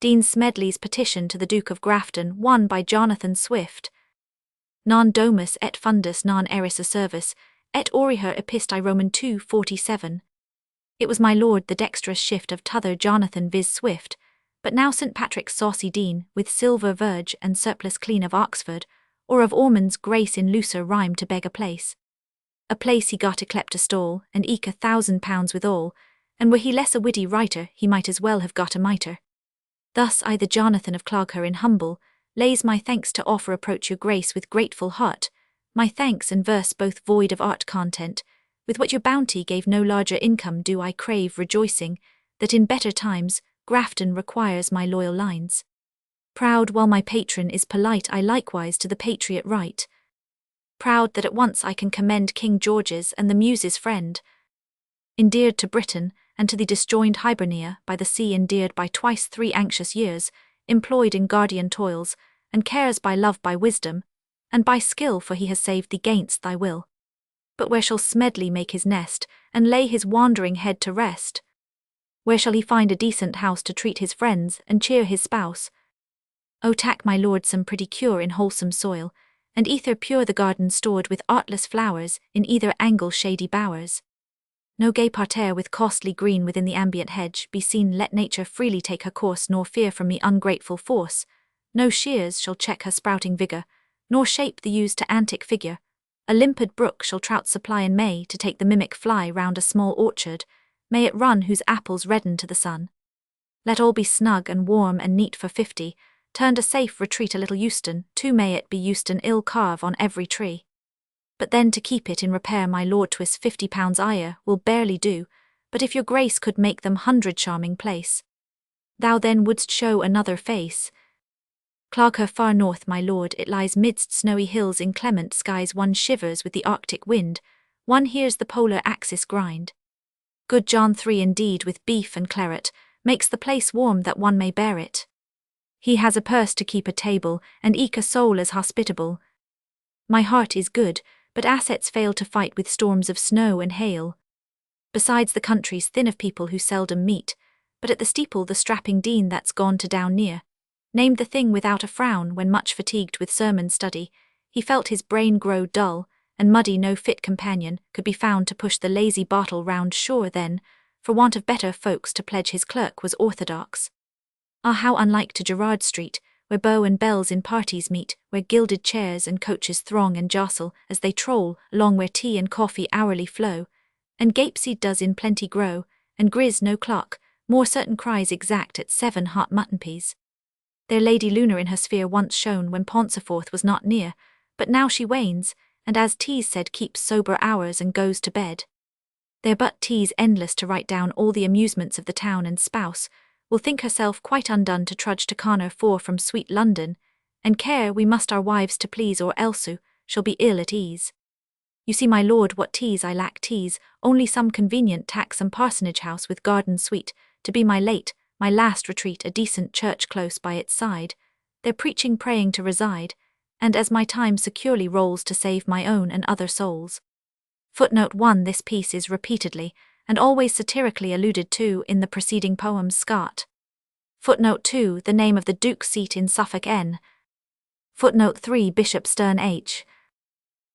Dean Smedley's petition to the Duke of Grafton, won by Jonathan Swift. Non domus et fundus non eris a servis, et auriher episti Roman 2:47. It was my lord the dexterous shift of t'other Jonathan viz. Swift, but now St. Patrick's saucy dean, with silver verge and surplice clean of Oxford, or of Ormond's grace in looser rhyme to beg a place. A place he got yclept a stall, and eke £1,000 withal, and were he less a witty writer, he might as well have got a mitre. Thus I the Jonathan of Clogher in humble, lays my thanks to offer approach your grace with grateful heart, my thanks and verse both void of art content, with what your bounty gave no larger income do I crave rejoicing, that in better times, Grafton requires my loyal lines. Proud while my patron is polite I likewise to the patriot write. Proud that at once I can commend King George's and the Muses' friend. Endeared to Britain, and to the disjoined Hibernia, by the sea endeared by twice 3 anxious years, employed in guardian toils, and cares by love by wisdom, and by skill for he has saved thee gainst thy will. But where shall Smedley make his nest, and lay his wandering head to rest? Where shall he find a decent house to treat his friends, and cheer his spouse? O tack my lord some pretty cure in wholesome soil, and ether pure the garden stored with artless flowers, in either angle shady bowers. No gay parterre with costly green within the ambient hedge be seen, let nature freely take her course, nor fear from me ungrateful force. No shears shall check her sprouting vigour, nor shape the ewes to antic figure. A limpid brook shall trout supply in May, to take the mimic fly round a small orchard, may it run whose apples redden to the sun. Let all be snug and warm and neat for 50, turned a safe retreat a little Euston, too may it be Euston ill carve on every tree. But then to keep it in repair my lord twas £50 ire will barely do, but if your grace could make them 100 charming place, thou then wouldst show another face. Clogher far north my lord it lies midst snowy hills, inclement skies one shivers with the arctic wind, one hears the polar axis grind. Good John 3 indeed with beef and claret, makes the place warm that one may bear it. He has a purse to keep a table, and eke a soul as hospitable. My heart is good, but assets fail to fight with storms of snow and hail. Besides the country's thin of people who seldom meet, but at the steeple the strapping dean that's gone to down near, named the thing without a frown when much fatigued with sermon study, he felt his brain grow dull, and muddy no fit companion could be found to push the lazy Bartle round shore then, for want of better folks to pledge his clerk was orthodox. Ah, how unlike to Gerrard Street, where beaux and belles in parties meet, where gilded chairs and coaches throng and jostle as they troll along where tea and coffee hourly flow, and gapeseed does in plenty grow, and grizz no clock, more certain cries exact at 7 hot mutton peas. There Lady Luna in her sphere once shone when Paunceforth was not near, but now she wanes, and as Tease said keeps sober hours and goes to bed. There but Tease endless to write down all the amusements of the town, and spouse will think herself quite undone to trudge to Connor for from sweet London, and care we must our wives to please, or elsew shall be ill at ease. You see my lord what tease I lack tease, only some convenient tack, some parsonage house with garden sweet, to be my last retreat, a decent church close by its side, there preaching praying to reside, and as my time securely rolls to save my own and other souls. Footnote 1 This piece is repeatedly, and always satirically alluded to in the preceding poems Scott. Footnote 2 The name of the Duke's seat in Suffolk N. Footnote 3 Bishop Sterne H.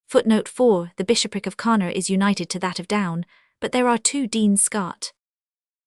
Footnote 4 The bishopric of Connor is united to that of Down, but there are 2 Deans Scott.